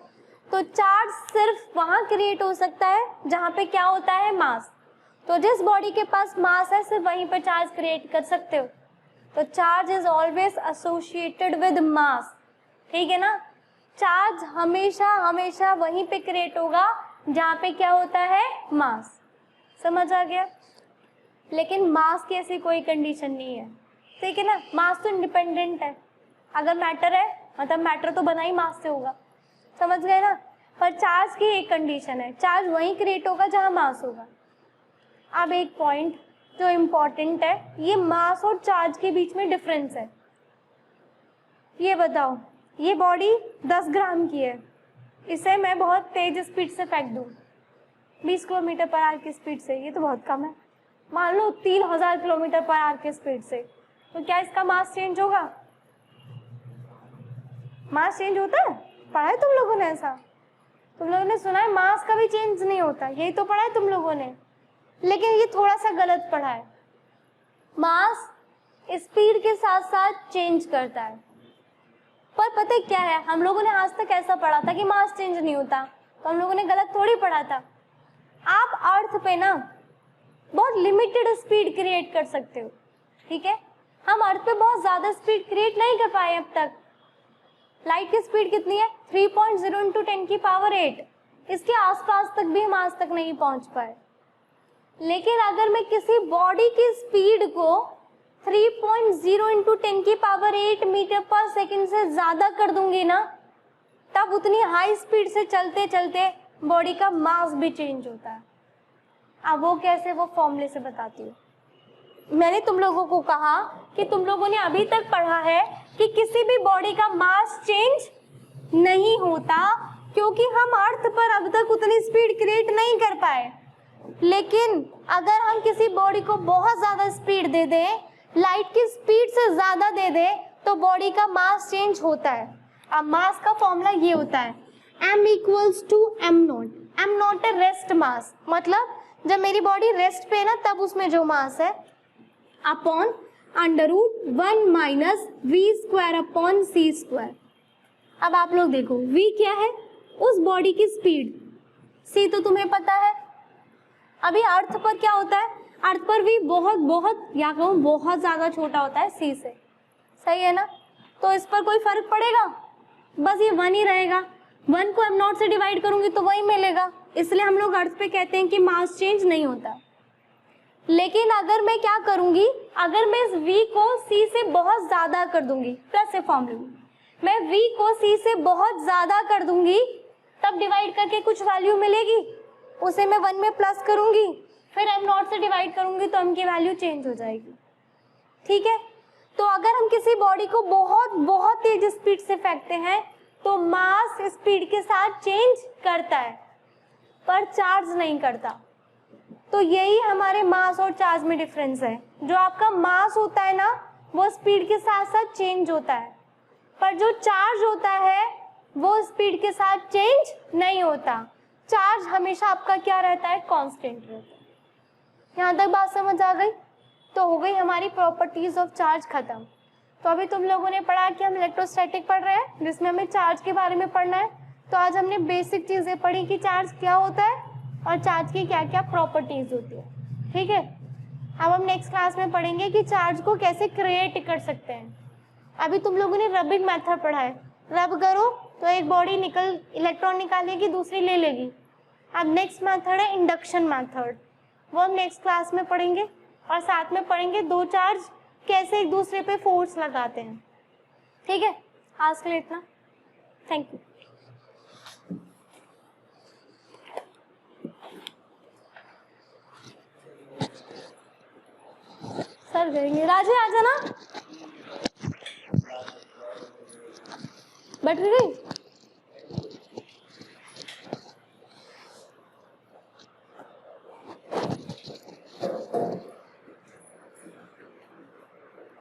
तो चार्ज सिर्फ वहां क्रिएट हो सकता है जहां पे क्या होता है, मास। तो जिस बॉडी के पास मास है सिर्फ वहीं पे चार्ज क्रिएट कर सकते हो। तो charge is always associated with mass, ठीक है ना। चार्ज हमेशा हमेशा वहीं पे क्रिएट होगा जहाँ पे क्या होता है, मास। समझ आ गया। लेकिन मास की ऐसी कोई कंडीशन नहीं है, ठीक है ना। मास तो इंडिपेंडेंट है, अगर मैटर है मतलब मैटर तो बना ही मास से होगा, समझ गए ना। पर चार्ज की एक कंडीशन है, चार्ज वहीं क्रिएट होगा जहाँ मास होगा। अब एक पॉइंट जो इम्पोर्टेंट है, ये मास और चार्ज के बीच में डिफरेंस है। ये बताओ, ये बॉडी 10 ग्राम की है, इसे मैं बहुत तेज स्पीड से फेंक दूँ 20 किलोमीटर पर आवर की स्पीड से, ये तो बहुत कम है। मान लो 3000 किलोमीटर पर आवर की स्पीड से, तो क्या इसका मास चेंज होगा? मास चेंज होता है? पढ़ा है तुम लोगों ने ऐसा? तुम लोगों ने सुना है मास कभी चेंज नहीं होता, यही तो पढ़ा है तुम लोगों ने। लेकिन ये थोड़ा सा गलत पढ़ा है। मास स्पीड के साथ साथ चेंज करता है, पर पता है क्या है, हम लोगों ने आज तक ऐसा पढ़ा था कि मास चेंज नहीं होता, तो हम लोगों ने गलत थोड़ी पढ़ा था। आप अर्थ पे ना बहुत लिमिटेड स्पीड क्रिएट कर सकते हो, ठीक है। हम अर्थ पे बहुत ज्यादा स्पीड क्रिएट नहीं कर पाए अब तक। लाइट की स्पीड कितनी है? 3.0 इंटू 10 की पावर 8। इसके आसपास तक भी हम आज तक नहीं पहुंच पाए। लेकिन अगर मैं किसी बॉडी की स्पीड को 3.0 इंटू 10 की पावर 8 मीटर पर सेकंड से ज्यादा कर दूंगी ना, तब उतनी हाई स्पीड से चलते चलते बॉडी का मास भी चेंज होता है। अब वो कैसे, वो फॉर्मूले से बताती हूँ। मैंने तुम लोगों को कहा कि तुम लोगों ने अभी तक पढ़ा है कि किसी भी बॉडी का मास चेंज नहीं होता, क्योंकि हम अर्थ पर अब तक उतनी स्पीड क्रिएट नहीं कर पाए। लेकिन अगर हम किसी बॉडी को बहुत ज्यादा स्पीड दे दें, लाइट की स्पीड से ज्यादा दे दें, तो बॉडी का मास चेंज होता है। अब मास का फॉर्मूला ये होता है, m equals to m0। m0 है रेस्ट मास, मतलब जब मेरी बॉडी रेस्ट पे है ना, तब उसमें जो मास है, upon √1 minus v² upon c²। अब आप लोग देखो, v क्या है? उस बॉडी की स्पीड। c तो तुम्हें पता है। अभी अर्थ पर क्या होता है? अर्थ पर v बहुत बहुत या कहूँ बहुत ज्यादा छोटा होता है c से, सही है ना। तो इस पर कोई फर्क पड़ेगा? बस ये 1 ही रहेगा। 1 को m0 से डिवाइड करूंगी तो वही मिलेगा। इसलिए हम लोग अर्थ पे कहते हैं कि मास चेंज नहीं होता। लेकिन अगर मैं क्या करूंगी, अगर मैं इस v को c से बहुत ज्यादा कर दूंगी, प्लस से फॉर्मूले में मैं v को c से बहुत ज्यादा कर दूंगी, तब डिवाइड करके कुछ वैल्यू मिलेगी, उसे मैं 1 में प्लस करूंगी, फिर m0 से डिवाइड करूंगी तो m की वैल्यू चेंज हो जाएगी, ठीक है। तो अगर हम किसी बॉडी को बहुत बहुत तेज स्पीड से फेंकते हैं तो मास स्पीड के साथ चेंज करता है, पर चार्ज नहीं करता। तो यही हमारे मास और चार्ज में डिफरेंस है। जो आपका मास होता है ना, वो स्पीड के साथ साथ चेंज होता है, पर जो चार्ज होता है वो स्पीड के साथ चेंज नहीं होता। चार्ज हमेशा आपका क्या रहता है? कांस्टेंट रहता है। यहाँ तक बात समझ आ गई? तो हो गई हमारी प्रॉपर्टीज ऑफ चार्ज खत्म। तो अभी तुम लोगों ने पढ़ा कि हम इलेक्ट्रोस्टैटिक पढ़ रहे हैं, जिसमें हमें चार्ज के बारे में पढ़ना है। तो आज हमने बेसिक चीजें पढ़ी कि चार्ज क्या होता है और चार्ज की क्या क्या प्रॉपर्टीज होती है, ठीक है। अब हम नेक्स्ट क्लास में पढ़ेंगे कि चार्ज को कैसे क्रिएट कर सकते हैं। अभी तुम लोगों ने रबिंग मेथड पढ़ा है, रब करो तो एक बॉडी इलेक्ट्रॉन निकालेगी, दूसरी ले लेगी। अब नेक्स्ट मेथड है इंडक्शन मेथड, वो हम नेक्स्ट क्लास में पढ़ेंगे। और साथ में पढ़ेंगे दो चार्ज कैसे एक दूसरे पे फोर्स लगाते हैं, ठीक है। आज के लिए इतना, थैंक यू। सर करेंगे, राजे आ जाना। बैठ गई।